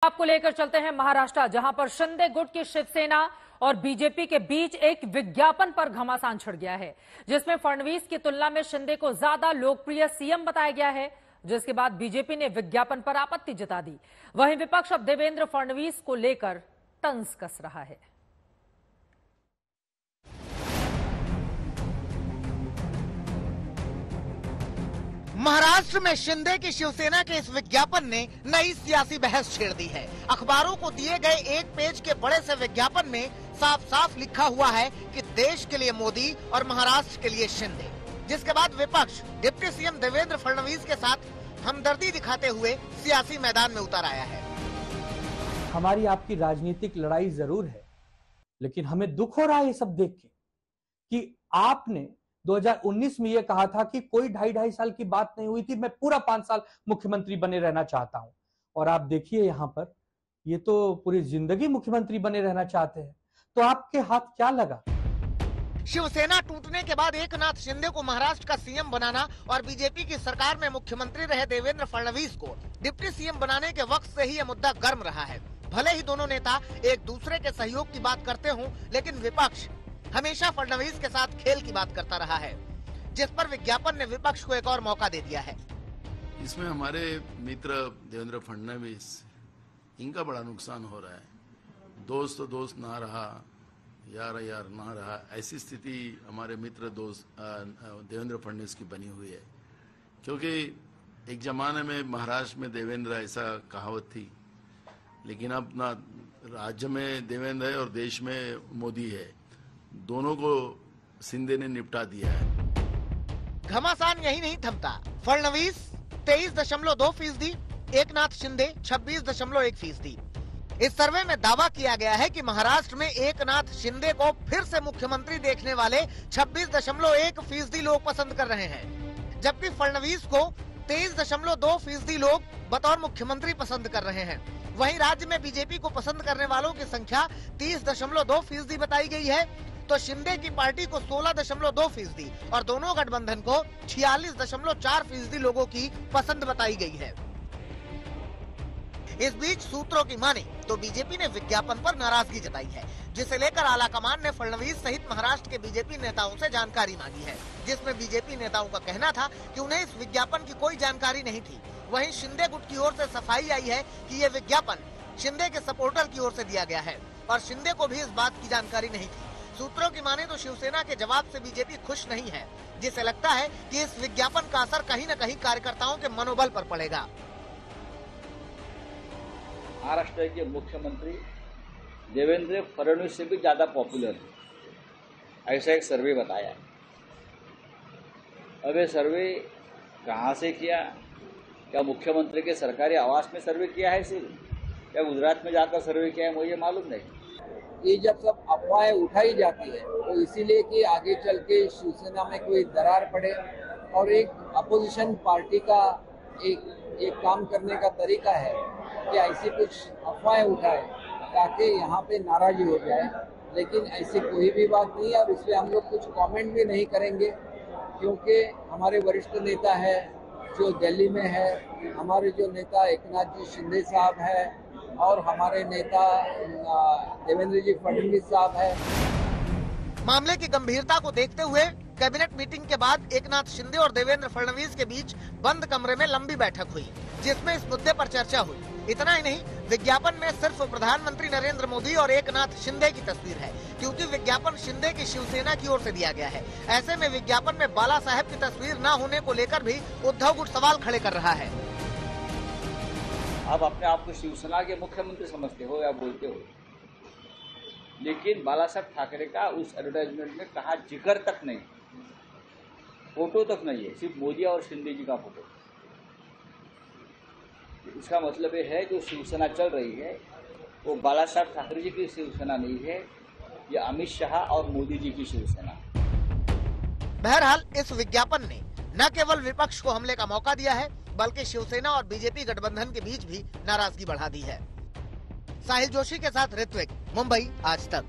आपको लेकर चलते हैं महाराष्ट्र, जहां पर शिंदे गुट की शिवसेना और बीजेपी के बीच एक विज्ञापन पर घमासान छिड़ गया है, जिसमें फडणवीस की तुलना में शिंदे को ज्यादा लोकप्रिय सीएम बताया गया है, जिसके बाद बीजेपी ने विज्ञापन पर आपत्ति जता दी। वहीं विपक्ष अब देवेंद्र फडणवीस को लेकर तंज कस रहा है। महाराष्ट्र में शिंदे की शिवसेना के इस विज्ञापन ने नई सियासी बहस छेड़ दी है। अखबारों को दिए गए एक पेज के बड़े से विज्ञापन में साफ साफ लिखा हुआ है कि देश के लिए मोदी और महाराष्ट्र के लिए शिंदे, जिसके बाद विपक्ष डिप्टी सीएम देवेंद्र फडणवीस के साथ हमदर्दी दिखाते हुए सियासी मैदान में उतर आया है। हमारी आपकी राजनीतिक लड़ाई जरूर है, लेकिन हमें दुख हो रहा है ये सब देख के कि आपने 2019 में यह कहा था कि कोई 2.5 साल की बात नहीं हुई थी, मैं पूरा 5 साल मुख्यमंत्री बने रहना चाहता हूं। और आप देखिए यहां पर, ये तो पूरी जिंदगी मुख्यमंत्री बने रहना चाहते हैं, तो आपके हाथ क्या लगा? शिवसेना टूटने के बाद एकनाथ शिंदे को महाराष्ट्र का सीएम बनाना और बीजेपी की सरकार में मुख्यमंत्री रहे देवेंद्र फडणवीस को डिप्टी सीएम बनाने के वक्त से ही यह मुद्दा गर्म रहा है। भले ही दोनों नेता एक दूसरे के सहयोग की बात करते हों, लेकिन विपक्ष हमेशा फडणवीस के साथ खेल की बात करता रहा है, जिस पर विज्ञापन ने विपक्ष को एक और मौका दे दिया है। इसमें हमारे मित्र देवेंद्र फडणवीस, इनका बड़ा नुकसान हो रहा है। दोस्त तो दोस्त ना रहा, यार यार ना रहा, ऐसी स्थिति हमारे मित्र दोस्त देवेंद्र फडणवीस की बनी हुई है। क्योंकि एक जमाने में महाराष्ट्र में देवेंद्र ऐसा कहावत थी, लेकिन अब ना राज्य में देवेंद्र है और देश में मोदी है, दोनों को शिंदे ने निपटा दिया है। घमासान यही नहीं थमता। फडणवीस 23.2%, एकनाथ शिंदे 26.1%। इस सर्वे में दावा किया गया है कि महाराष्ट्र में एकनाथ शिंदे को फिर से मुख्यमंत्री देखने वाले 26.1% लोग पसंद कर रहे हैं, जबकि फडणवीस को 23.2% लोग बतौर मुख्यमंत्री पसंद कर रहे हैं। वहीं राज्य में बीजेपी को पसंद करने वालों की संख्या 30.2% बताई गई है, तो शिंदे की पार्टी को 16.2% और दोनों गठबंधन को 46.4% लोगों की पसंद बताई गई है। इस बीच सूत्रों की माने तो बीजेपी ने विज्ञापन पर नाराजगी जताई है, जिसे लेकर आलाकमान ने फडणवीस सहित महाराष्ट्र के बीजेपी नेताओं से जानकारी मांगी है, जिसमें बीजेपी नेताओं का कहना था कि उन्हें इस विज्ञापन की कोई जानकारी नहीं थी। वहीं शिंदे गुट की ओर से सफाई आई है कि ये विज्ञापन शिंदे के सपोर्टर की ओर से दिया गया है और शिंदे को भी इस बात की जानकारी नहीं थी। सूत्रों की माने तो शिवसेना के जवाब से बीजेपी खुश नहीं है, जिसे लगता है कि इस विज्ञापन का असर कहीं न कहीं कार्यकर्ताओं के मनोबल पर पड़ेगा। महाराष्ट्र के मुख्यमंत्री देवेंद्र फडणवीस से भी ज्यादा पॉपुलर है, ऐसा एक सर्वे बताया है। अब ये सर्वे कहाँ से किया? क्या मुख्यमंत्री के सरकारी आवास में सर्वे किया है सिर्फ, या गुजरात में जाकर सर्वे किया है, मुझे मालूम नहीं। ये जब सब अफवाहें उठाई जाती है तो इसीलिए कि आगे चल के शिवसेना में कोई दरार पड़े, और एक अपोजिशन पार्टी का एक काम करने का तरीका है कि ऐसी कुछ अफवाहें उठाए ताकि यहाँ पे नाराजगी हो जाए। लेकिन ऐसी कोई भी बात नहीं है और इसलिए हम लोग कुछ कमेंट भी नहीं करेंगे, क्योंकि हमारे वरिष्ठ नेता है जो दिल्ली में है, हमारे जो नेता एकनाथ जी शिंदे साहब है और हमारे नेता देवेंद्र जी फडणवीस साहब है। मामले की गंभीरता को देखते हुए कैबिनेट मीटिंग के बाद एकनाथ शिंदे और देवेंद्र फडणवीस के बीच बंद कमरे में लंबी बैठक हुई, जिसमें इस मुद्दे पर चर्चा हुई। इतना ही नहीं, विज्ञापन में सिर्फ प्रधानमंत्री नरेंद्र मोदी और एकनाथ शिंदे की तस्वीर है, क्योंकि विज्ञापन शिंदे की शिवसेना की ओर से दिया गया है। ऐसे में विज्ञापन में बाला साहेब की तस्वीर न होने को लेकर भी उद्धव गुट सवाल खड़े कर रहा है। आप अपने आप को शिवसेना के मुख्यमंत्री समझते हो या बोलते हो, लेकिन बाला साहब ठाकरे का उस एडवर्टाइजमेंट में कहा जिक्र तक नहीं, फोटो तक नहीं है, सिर्फ मोदी और शिंदे जी का फोटो। इसका मतलब ये है जो शिवसेना चल रही है वो बाला साहब ठाकरे जी की शिवसेना नहीं है, ये अमित शाह और मोदी जी की शिवसेना। बहरहाल इस विज्ञापन ने न केवल विपक्ष को हमले का मौका दिया है, बल्कि शिवसेना और बीजेपी गठबंधन के बीच भी नाराजगी बढ़ा दी है। साहिल जोशी के साथ ऋत्विक, मुंबई आज तक।